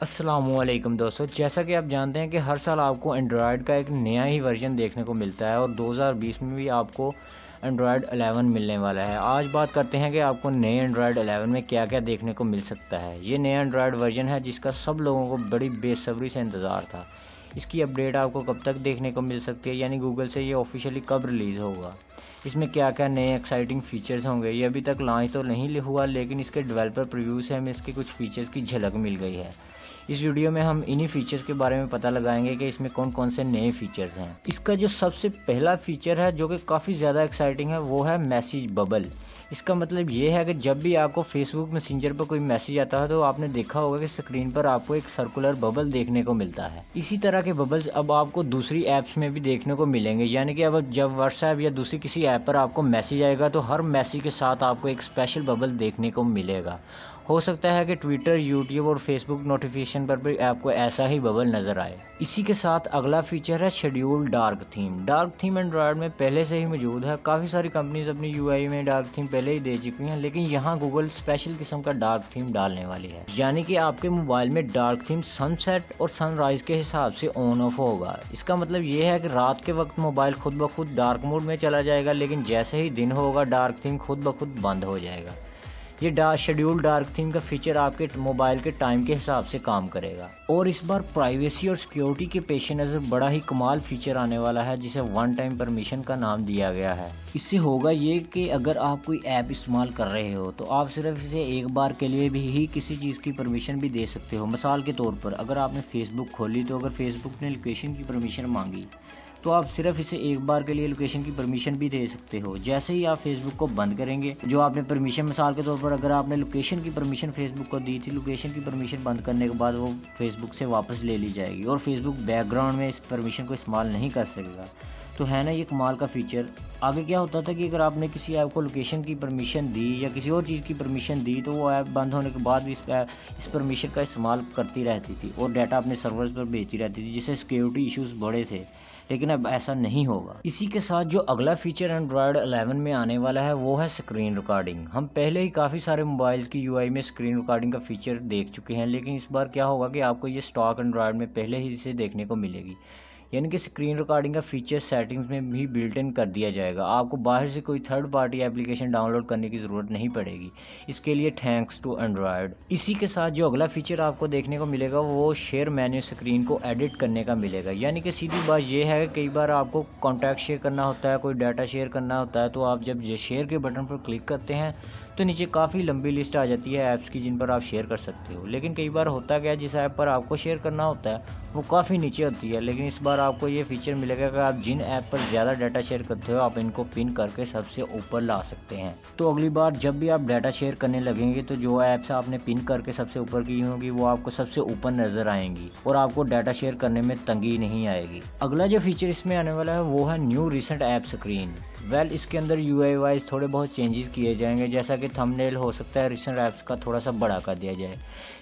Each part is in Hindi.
अस्सलामुअलैकुम दोस्तों, जैसा कि आप जानते हैं कि हर साल आपको एंड्रॉयड का एक नया ही वर्जन देखने को मिलता है और 2020 में भी आपको एंड्रॉयड 11 मिलने वाला है। आज बात करते हैं कि आपको नए एंड्रॉयड 11 में क्या क्या देखने को मिल सकता है। ये नया एंड्रॉयड वर्जन है जिसका सब लोगों को बड़ी बेसब्री से इंतज़ार था। इसकी अपडेट आपको कब तक देखने को मिल सकती है, यानी गूगल से ये ऑफिशियली कब रिलीज़ होगा, इसमें क्या क्या नए एक्साइटिंग फ़ीचर्स होंगे। ये अभी तक लॉन्च तो नहीं हुआ, लेकिन इसके डेवलपर प्रीव्यू से हमें इसके कुछ फ़ीचर्स की झलक मिल गई है। इस वीडियो में हम इन्हीं फीचर्स के बारे में पता लगाएंगे कि इसमें कौन कौन से नए फीचर्स हैं। इसका जो सबसे पहला फीचर है जो कि काफ़ी ज़्यादा एक्साइटिंग है वो है मैसेज बबल। इसका मतलब ये है कि जब भी आपको फेसबुक मैसेंजर पर कोई मैसेज आता है तो आपने देखा होगा कि स्क्रीन पर आपको एक सर्कुलर बबल देखने को मिलता है। इसी तरह के बबल्स अब आपको दूसरी ऐप्स में भी देखने को मिलेंगे, यानी कि अब जब व्हाट्सएप या दूसरी किसी ऐप पर आपको मैसेज आएगा तो हर मैसेज के साथ आपको एक स्पेशल बबल देखने को मिलेगा। हो सकता है कि ट्विटर, यूट्यूब और फेसबुक नोटिफिकेशन पर भी आपको ऐसा ही बबल नज़र आए। इसी के साथ अगला फीचर है schedule dark theme. Dark theme Android में पहले से ही मौजूद है। काफ़ी सारी कंपनीज अपनी यूआई में डार्क थीम पहले ही दे चुकी हैं, लेकिन यहाँ गूगल स्पेशल किस्म का डार्क थीम डालने वाली है, यानी कि आपके मोबाइल में डार्क थीम सनसेट और सनराइज के हिसाब से ऑन ऑफ होगा। इसका मतलब ये है कि रात के वक्त मोबाइल खुद ब खुद डार्क मोड में चला जाएगा, लेकिन जैसे ही दिन होगा डार्क थीम खुद ब खुद बंद हो जाएगा। ये शेड्यूल डार्क थीम का फीचर आपके मोबाइल के टाइम के हिसाब से काम करेगा। और इस बार प्राइवेसी और सिक्योरिटी के पेश नज़र बड़ा ही कमाल फीचर आने वाला है जिसे वन टाइम परमिशन का नाम दिया गया है। इससे होगा ये कि अगर आप कोई ऐप इस्तेमाल कर रहे हो तो आप सिर्फ इसे एक बार के लिए भी ही किसी चीज़ की परमिशन भी दे सकते हो। मिसाल के तौर पर अगर आपने फेसबुक खोली तो अगर फेसबुक ने लोकेशन की परमिशन मांगी तो आप सिर्फ इसे एक बार के लिए लोकेशन की परमिशन भी दे सकते हो। जैसे ही आप फेसबुक को बंद करेंगे, जो आपने परमिशन, मिसाल के तौर पर अगर आपने लोकेशन की परमिशन फेसबुक को दी थी, लोकेशन की परमिशन बंद करने के बाद वो फेसबुक से वापस ले ली जाएगी और फेसबुक बैकग्राउंड में इस परमिशन को इस्तेमाल नहीं कर सकेगा। तो है ना ये कमाल का फीचर। आगे क्या होता था कि अगर आपने किसी ऐप को लोकेशन की परमिशन दी या किसी और चीज़ की परमिशन दी तो वो ऐप बंद होने के बाद भी इस परमिशन का इस्तेमाल करती रहती थी और डाटा अपने सर्वर्स पर भेजती रहती थी, जिससे सिक्योरिटी इश्यूज बड़े थे। लेकिन अब ऐसा नहीं होगा। इसी के साथ जो अगला फीचर एंड्रॉयड 11 में आने वाला है वो है स्क्रीन रिकॉर्डिंग। हम पहले ही काफ़ी सारे मोबाइल्स की यूआई में स्क्रीन रिकॉर्डिंग का फीचर देख चुके हैं, लेकिन इस बार क्या होगा कि आपको ये स्टॉक एंड्रॉयड में पहले ही इसे देखने को मिलेगी। यानी कि स्क्रीन रिकॉर्डिंग का फीचर सेटिंग्स में भी बिल्ट इन कर दिया जाएगा। आपको बाहर से कोई थर्ड पार्टी एप्लीकेशन डाउनलोड करने की ज़रूरत नहीं पड़ेगी। इसके लिए थैंक्स टू एंड्रॉयड। इसी के साथ जो अगला फीचर आपको देखने को मिलेगा वो शेयर मेन्यू स्क्रीन को एडिट करने का मिलेगा। यानी कि सीधी बात यह है कि कई बार आपको कॉन्टैक्ट शेयर करना होता है, कोई डाटा शेयर करना होता है, तो आप जब शेयर के बटन पर क्लिक करते हैं तो नीचे काफ़ी लंबी लिस्ट आ जाती है ऐप्स की जिन पर आप शेयर कर सकते हो। लेकिन कई बार होता क्या है, जिस ऐप पर आपको शेयर करना होता है वो काफ़ी नीचे होती है, लेकिन इस बार आपको ये फीचर मिलेगा कि आप जिन ऐप पर ज़्यादा डाटा शेयर करते हो आप इनको पिन करके सबसे ऊपर ला सकते हैं। तो अगली बार जब भी आप डाटा शेयर करने लगेंगे तो जो ऐप्स आपने पिन करके सबसे ऊपर की होंगी वो आपको सबसे ऊपर नज़र आएंगी और आपको डाटा शेयर करने में तंगी नहीं आएगी। अगला जो फीचर इसमें आने वाला है वो है न्यू रिसेंट ऐप स्क्रीन। इसके अंदर यूआई वाइज थोड़े बहुत चेंजेस किए जाएंगे, जैसा कि थंबनेल हो सकता है रिसेंट ऐप्स का थोड़ा सा बड़ा कर दिया जाए।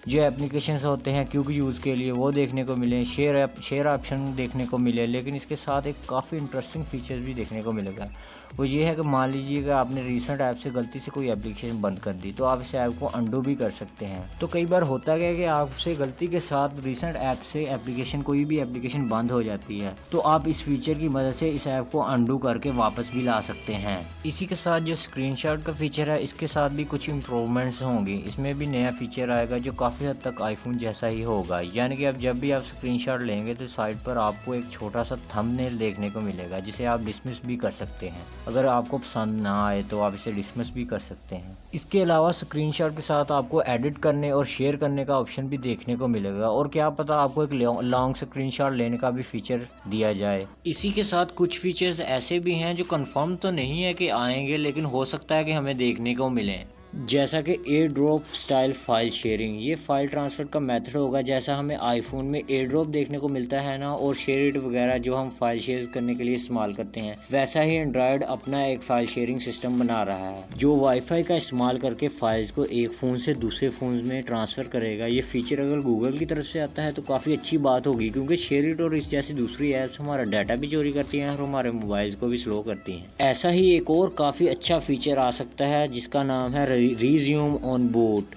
जो एप्लीकेशंस होते हैं क्विक यूज़ के लिए वो देखने को मिले, शेयर ऑप्शन देखने को मिले। लेकिन इसके साथ एक काफ़ी इंटरेस्टिंग फीचर्स भी देखने को मिलेगा। वो ये है कि मान लीजिए कि आपने रिसेंट ऐप से गलती से कोई एप्लीकेशन बंद कर दी तो आप इस ऐप को अंडू भी कर सकते हैं। तो कई बार होता क्या है कि आपसे गलती के साथ रिसेंट ऐप से एप्लीकेशन, कोई भी एप्लीकेशन बंद हो जाती है, तो आप इस फीचर की मदद से इस ऐप को अंडू करके वापस भी ला सकते हैं। इसी के साथ जो स्क्रीनशॉट का फीचर है इसके साथ भी कुछ इंप्रूवमेंट्स होंगी। इसमें भी नया फीचर आएगा जो काफ़ी हद तक आईफोन जैसा ही होगा। यानी कि अब जब भी आप स्क्रीनशॉट लेंगे तो साइड पर आपको एक छोटा सा थंबनेल देखने को मिलेगा जिसे आप डिसमिस भी कर सकते हैं। अगर आपको पसंद ना आए तो आप इसे डिसमिस भी कर सकते हैं। इसके अलावा स्क्रीनशॉट के साथ आपको एडिट करने और शेयर करने का ऑप्शन भी देखने को मिलेगा और क्या पता आपको एक लॉन्ग स्क्रीनशॉट लेने का भी फीचर दिया जाए। इसी के साथ कुछ फीचर्स ऐसे भी हैं जो कंफर्म तो नहीं है कि आएंगे, लेकिन हो सकता है कि हमें देखने को मिलें, जैसा कि air drop style file sharing. ये फाइल ट्रांसफ़र का मेथड होगा जैसा हमें आईफोन में एयर ड्रॉप देखने को मिलता है ना, और शेयर इट वगैरह जो हम फाइल शेयर करने के लिए इस्तेमाल करते हैं, वैसा ही एंड्रॉयड अपना एक फ़ाइल शेयरिंग सिस्टम बना रहा है जो वाईफाई का इस्तेमाल करके फ़ाइल्स को एक फ़ोन से दूसरे फ़ोन में ट्रांसफ़र करेगा। ये फीचर अगर गूगल की तरफ से आता है तो काफ़ी अच्छी बात होगी, क्योंकि शेयर इट और इस जैसी दूसरी ऐप्स हमारा डाटा भी चोरी करती हैं और हमारे मोबाइल्स को भी स्लो करती हैं। ऐसा ही एक और काफ़ी अच्छा फीचर आ सकता है जिसका नाम है रिज्यूम ऑन बूट।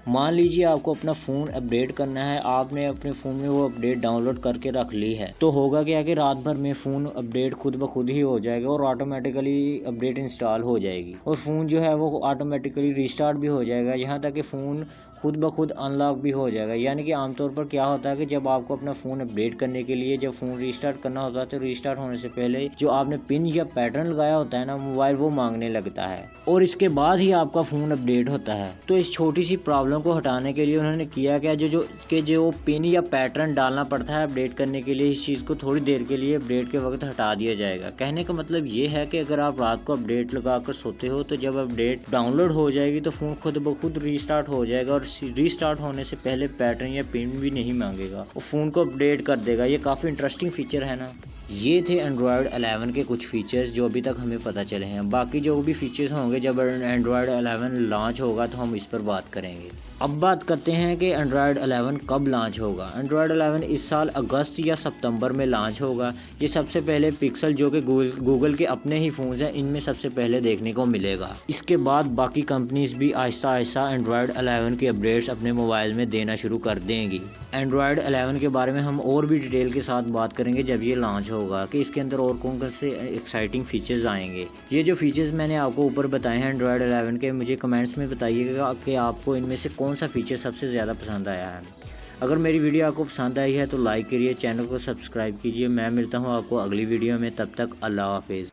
मान लीजिए आपको अपना फ़ोन अपडेट करना है, आपने अपने फ़ोन में वो अपडेट डाउनलोड करके रख ली है, तो होगा क्या कि रात भर में फ़ोन अपडेट खुद ब खुद ही हो जाएगा और ऑटोमेटिकली अपडेट इंस्टॉल हो जाएगी और फ़ोन जो है वो ऑटोमेटिकली रिस्टार्ट भी हो जाएगा, यहाँ तक कि फ़ोन खुद ब खुद अनलॉक भी हो जाएगा। यानी कि आमतौर पर क्या होता है कि जब आपको अपना फ़ोन अपडेट करने के लिए जब फ़ोन रीस्टार्ट करना होता है तो रीस्टार्ट होने से पहले जो आपने पिन या पैटर्न लगाया होता है ना मोबाइल, वो मांगने लगता है और इसके बाद ही आपका फ़ोन अपडेट होता है। तो इस छोटी सी प्रॉब्लम को हटाने के लिए उन्होंने किया क्या, जो पिन या पैटर्न डालना पड़ता है अपडेट करने के लिए, इस चीज़ को थोड़ी देर के लिए अपडेट के वक्त हटा दिया जाएगा। कहने का मतलब ये है कि अगर आप रात को अपडेट लगा कर सोते हो तो जब अपडेट डाउनलोड हो जाएगी तो फ़ोन खुद ब खुद रीस्टार्ट हो जाएगा और रीस्टार्ट होने से पहले पैटर्न या पिन भी नहीं मांगेगा और फ़ोन को अपडेट कर देगा। ये काफ़ी इंटरेस्टिंग फीचर है ना। ये थे एंड्रॉयड 11 के कुछ फ़ीचर्स जो अभी तक हमें पता चले हैं। बाकी जो भी फ़ीचर्स होंगे जब एंड्रॉयड 11 लॉन्च होगा तो हम इस पर बात करेंगे। अब बात करते हैं कि एंड्रॉयड 11 कब लॉन्च होगा। एंड्रॉयड 11 इस साल अगस्त या सितंबर में लॉन्च होगा। ये सबसे पहले पिक्सल जो कि गूगल के अपने ही फ़ोन्स हैं इनमें सबसे पहले देखने को मिलेगा। इसके बाद बाकी कंपनीज़ भी आहिस्ता आहिस्ता एंड्रॉयड 11 के अपडेट्स अपने मोबाइल में देना शुरू कर देंगी। एंड्रॉयड 11 के बारे में हम और भी डिटेल के साथ बात करेंगे जब ये लॉन्च होगा कि इसके अंदर और कौन से एक्साइटिंग फीचर्स आएंगे। ये जो फीचर्स मैंने आपको ऊपर बताए हैं एंड्रॉयड 11 के, मुझे कमेंट्स में बताइएगा कि आपको इनमें से कौन सा फीचर सबसे ज़्यादा पसंद आया है। अगर मेरी वीडियो आपको पसंद आई है तो लाइक करिए, चैनल को सब्सक्राइब कीजिए। मैं मिलता हूँ आपको अगली वीडियो में, तब तक अल्लाह हाफिज़।